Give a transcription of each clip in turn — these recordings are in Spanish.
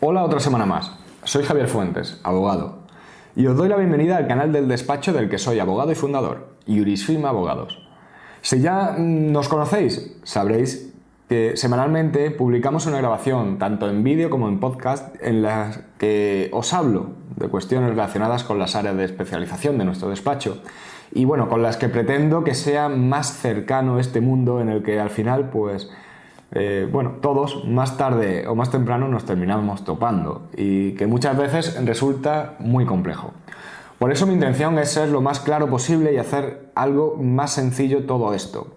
Hola otra semana más. Soy Javier Fuentes, abogado, y os doy la bienvenida al canal del despacho del que soy abogado y fundador, Jurisfirma Abogados. Si ya nos conocéis, sabréis que semanalmente publicamos una grabación, tanto en vídeo como en podcast, en la que os hablo de cuestiones relacionadas con las áreas de especialización de nuestro despacho y bueno, con las que pretendo que sea más cercano este mundo en el que al final todos más tarde o más temprano nos terminamos topando y que muchas veces resulta muy complejo. Por eso mi intención es ser lo más claro posible y hacer algo más sencillo todo esto.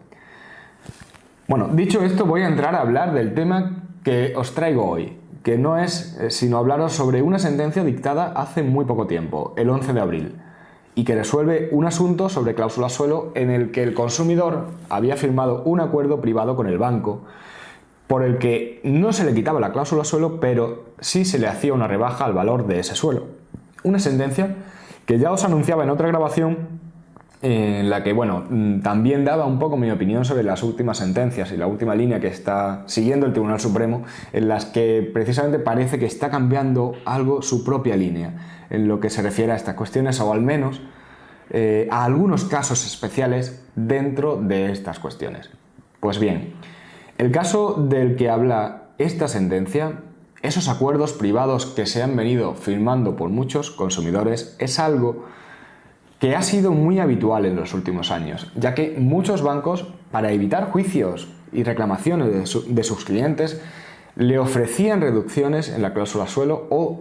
Bueno, dicho esto, voy a entrar a hablar del tema que os traigo hoy, que no es sino hablaros sobre una sentencia dictada hace muy poco tiempo, el 11 de abril, y que resuelve un asunto sobre cláusula suelo en el que el consumidor había firmado un acuerdo privado con el banco por el que no se le quitaba la cláusula suelo, pero sí se le hacía una rebaja al valor de ese suelo. Una sentencia que ya os anunciaba en otra grabación, en la que también daba un poco mi opinión sobre las últimas sentencias y la última línea que está siguiendo el Tribunal Supremo, en las que precisamente parece que está cambiando algo su propia línea en lo que se refiere a estas cuestiones, o al menos a algunos casos especiales dentro de estas cuestiones. Pues bien, el caso del que habla esta sentencia, esos acuerdos privados que se han venido firmando por muchos consumidores, es algo que ha sido muy habitual en los últimos años, ya que muchos bancos, para evitar juicios y reclamaciones de sus clientes, le ofrecían reducciones en la cláusula suelo o,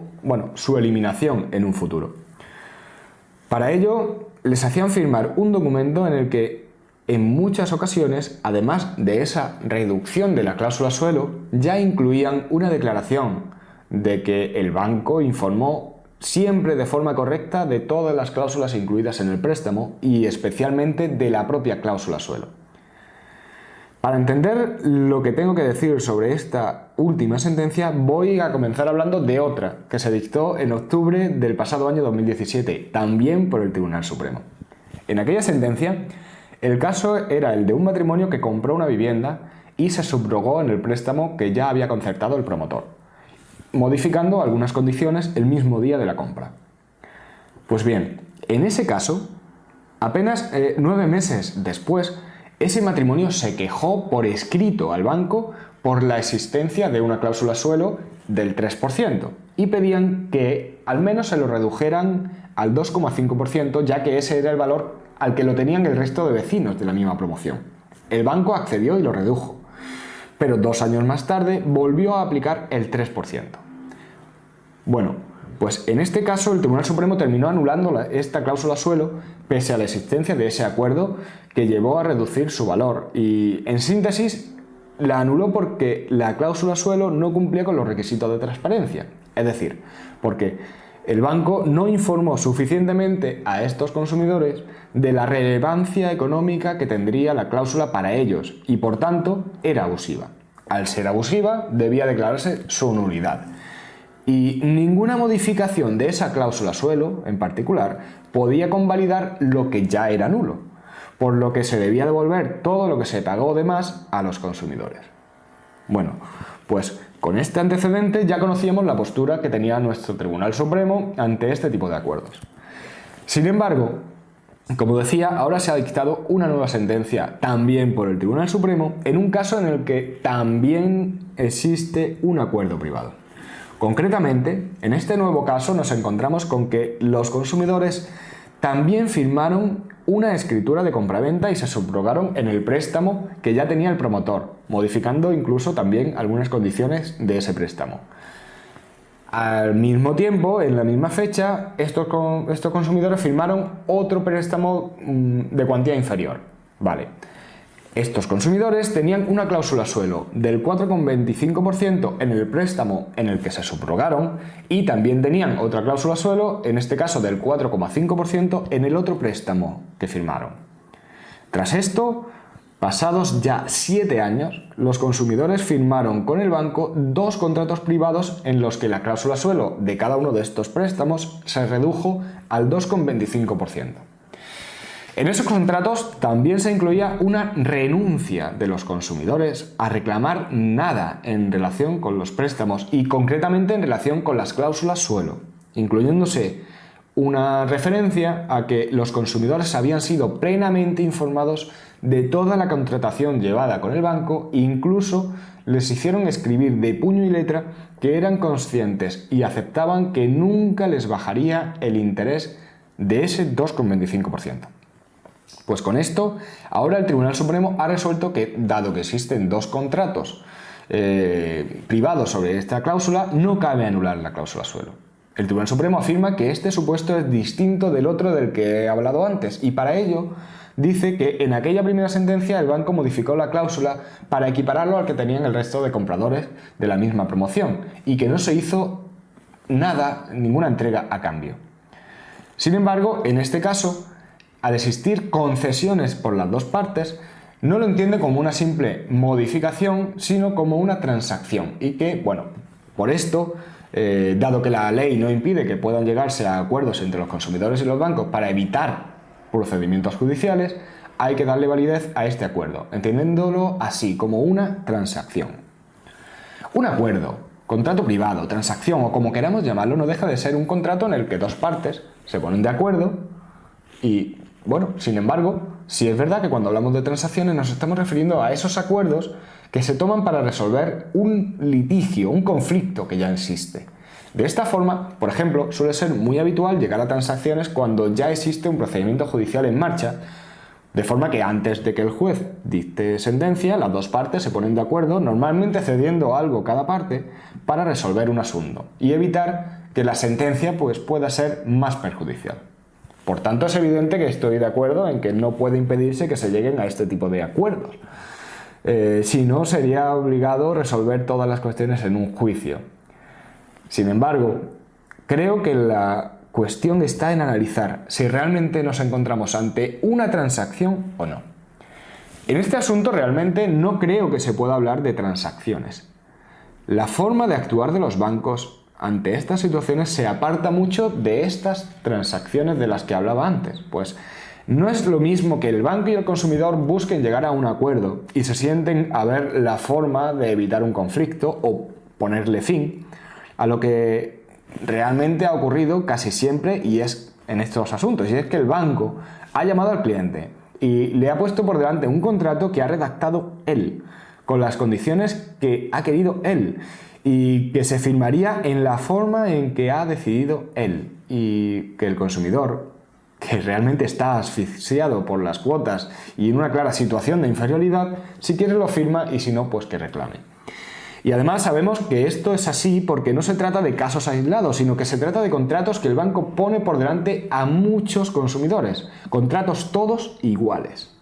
su eliminación en un futuro. Para ello, les hacían firmar un documento en el que en muchas ocasiones, además de esa reducción de la cláusula suelo, ya incluían una declaración de que el banco informó siempre de forma correcta de todas las cláusulas incluidas en el préstamo y especialmente de la propia cláusula suelo. Para entender lo que tengo que decir sobre esta última sentencia, voy a comenzar hablando de otra que se dictó en octubre del pasado año 2017, también por el Tribunal Supremo. En aquella sentencia, el caso era el de un matrimonio que compró una vivienda y se subrogó en el préstamo que ya había concertado el promotor, modificando algunas condiciones el mismo día de la compra. Pues bien, en ese caso, apenas 9 meses después, ese matrimonio se quejó por escrito al banco por la existencia de una cláusula suelo del 3% y pedían que al menos se lo redujeran al 2,5%, ya que ese era el valor al que lo tenían el resto de vecinos de la misma promoción. El banco accedió y lo redujo, pero 2 años más tarde volvió a aplicar el 3%. Bueno, pues en este caso el Tribunal Supremo terminó anulando esta cláusula suelo pese a la existencia de ese acuerdo que llevó a reducir su valor y, en síntesis, la anuló porque la cláusula suelo no cumplía con los requisitos de transparencia, es decir, porque el banco no informó suficientemente a estos consumidores de la relevancia económica que tendría la cláusula para ellos y, por tanto, era abusiva. Al ser abusiva, debía declararse su nulidad. Y ninguna modificación de esa cláusula suelo, en particular, podía convalidar lo que ya era nulo, por lo que se debía devolver todo lo que se pagó de más a los consumidores. Bueno, pues con este antecedente ya conocíamos la postura que tenía nuestro Tribunal Supremo ante este tipo de acuerdos. Sin embargo, como decía, ahora se ha dictado una nueva sentencia, también por el Tribunal Supremo, en un caso en el que también existe un acuerdo privado. Concretamente, en este nuevo caso nos encontramos con que los consumidores también firmaron una escritura de compraventa y se subrogaron en el préstamo que ya tenía el promotor, modificando incluso también algunas condiciones de ese préstamo. Al mismo tiempo, en la misma fecha, estos consumidores firmaron otro préstamo de cuantía inferior. Vale. Estos consumidores tenían una cláusula suelo del 4,25% en el préstamo en el que se subrogaron y también tenían otra cláusula suelo, en este caso del 4,5% en el otro préstamo que firmaron. Tras esto, pasados ya 7 años, los consumidores firmaron con el banco 2 contratos privados en los que la cláusula suelo de cada uno de estos préstamos se redujo al 2,25%. En esos contratos también se incluía una renuncia de los consumidores a reclamar nada en relación con los préstamos y concretamente en relación con las cláusulas suelo, incluyéndose una referencia a que los consumidores habían sido plenamente informados de toda la contratación llevada con el banco e incluso les hicieron escribir de puño y letra que eran conscientes y aceptaban que nunca les bajaría el interés de ese 2,25%. Pues con esto, ahora el Tribunal Supremo ha resuelto que, dado que existen dos contratos privados sobre esta cláusula, no cabe anular la cláusula suelo. El Tribunal Supremo afirma que este supuesto es distinto del otro del que he hablado antes y para ello dice que en aquella primera sentencia el banco modificó la cláusula para equipararlo al que tenían el resto de compradores de la misma promoción y que no se hizo nada, ninguna entrega a cambio. Sin embargo, en este caso, al existir concesiones por las dos partes, no lo entiende como una simple modificación, sino como una transacción y que, bueno, por esto, dado que la ley no impide que puedan llegarse a acuerdos entre los consumidores y los bancos para evitar procedimientos judiciales, hay que darle validez a este acuerdo, entendiéndolo así, como una transacción. Un acuerdo, contrato privado, transacción o como queramos llamarlo, no deja de ser un contrato en el que dos partes se ponen de acuerdo y, bueno, sin embargo, sí es verdad que cuando hablamos de transacciones nos estamos refiriendo a esos acuerdos que se toman para resolver un litigio, un conflicto que ya existe. De esta forma, por ejemplo, suele ser muy habitual llegar a transacciones cuando ya existe un procedimiento judicial en marcha, de forma que antes de que el juez dicte sentencia, las dos partes se ponen de acuerdo, normalmente cediendo algo cada parte, para resolver un asunto y evitar que la sentencia pueda ser más perjudicial. Por tanto, es evidente que estoy de acuerdo en que no puede impedirse que se lleguen a este tipo de acuerdos. Si no, sería obligado resolver todas las cuestiones en un juicio. Sin embargo, creo que la cuestión está en analizar si realmente nos encontramos ante una transacción o no. En este asunto realmente no creo que se pueda hablar de transacciones. La forma de actuar de los bancos ante estas situaciones se aparta mucho de estas transacciones de las que hablaba antes, pues no es lo mismo que el banco y el consumidor busquen llegar a un acuerdo y se sienten a ver la forma de evitar un conflicto o ponerle fin a lo que realmente ha ocurrido casi siempre y es en estos asuntos, y es que el banco ha llamado al cliente y le ha puesto por delante un contrato que ha redactado él, con las condiciones que ha querido él y que se firmaría en la forma en que ha decidido él, y que el consumidor, que realmente está asfixiado por las cuotas y en una clara situación de inferioridad, si quiere lo firma y si no, pues que reclame. Y además sabemos que esto es así porque no se trata de casos aislados, sino que se trata de contratos que el banco pone por delante a muchos consumidores, contratos todos iguales.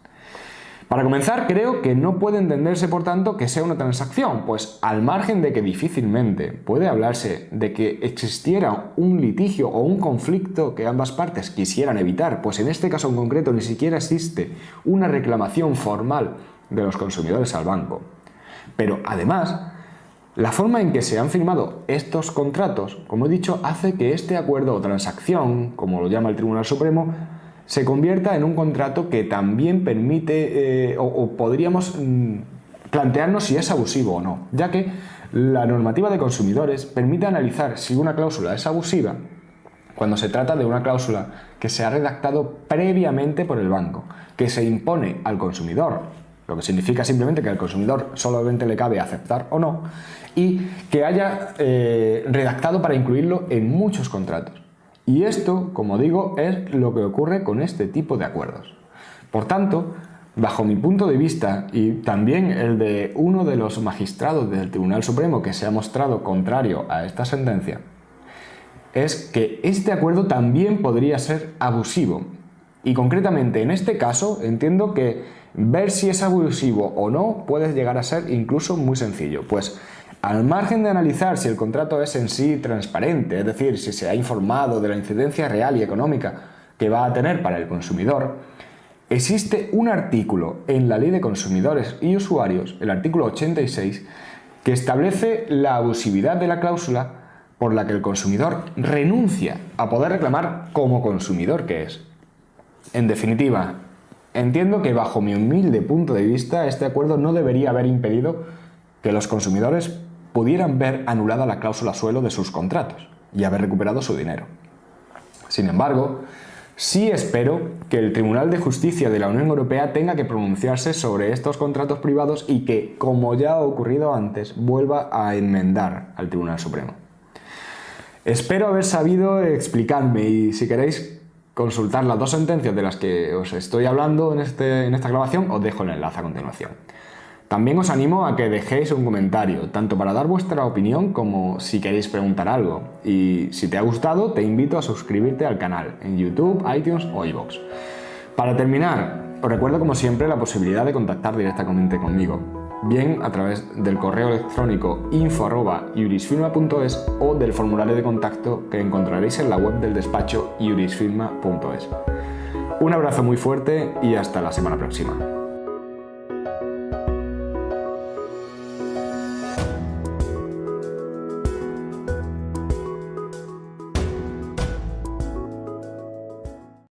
Para comenzar, creo que no puede entenderse, por tanto, que sea una transacción, pues al margen de que difícilmente puede hablarse de que existiera un litigio o un conflicto que ambas partes quisieran evitar, pues en este caso en concreto ni siquiera existe una reclamación formal de los consumidores al banco. Pero además, la forma en que se han firmado estos contratos, como he dicho, hace que este acuerdo o transacción, como lo llama el Tribunal Supremo, se convierta en un contrato que también permite o podríamos plantearnos si es abusivo o no, ya que la normativa de consumidores permite analizar si una cláusula es abusiva cuando se trata de una cláusula que se ha redactado previamente por el banco, que se impone al consumidor, lo que significa simplemente que al consumidor solamente le cabe aceptar o no, y que haya redactado para incluirlo en muchos contratos. Y esto, como digo, es lo que ocurre con este tipo de acuerdos. Por tanto, bajo mi punto de vista y también el de uno de los magistrados del Tribunal Supremo que se ha mostrado contrario a esta sentencia, es que este acuerdo también podría ser abusivo. Y concretamente en este caso entiendo que ver si es abusivo o no puede llegar a ser incluso muy sencillo, pues al margen de analizar si el contrato es en sí transparente, es decir, si se ha informado de la incidencia real y económica que va a tener para el consumidor, existe un artículo en la Ley de Consumidores y Usuarios, el artículo 86, que establece la abusividad de la cláusula por la que el consumidor renuncia a poder reclamar como consumidor que es. En definitiva, entiendo que bajo mi humilde punto de vista este acuerdo no debería haber impedido que los consumidores pudieran ver anulada la cláusula suelo de sus contratos y haber recuperado su dinero. Sin embargo, sí espero que el Tribunal de Justicia de la Unión Europea tenga que pronunciarse sobre estos contratos privados y que, como ya ha ocurrido antes, vuelva a enmendar al Tribunal Supremo. Espero haber sabido explicarme y si queréis consultar las dos sentencias de las que os estoy hablando en esta grabación, os dejo el enlace a continuación. También os animo a que dejéis un comentario, tanto para dar vuestra opinión como si queréis preguntar algo. Y si te ha gustado, te invito a suscribirte al canal en YouTube, iTunes o iVoox. Para terminar, os recuerdo como siempre la posibilidad de contactar directamente conmigo, bien a través del correo electrónico info@jurisfirma.es o del formulario de contacto que encontraréis en la web del despacho jurisfirma.es. Un abrazo muy fuerte y hasta la semana próxima.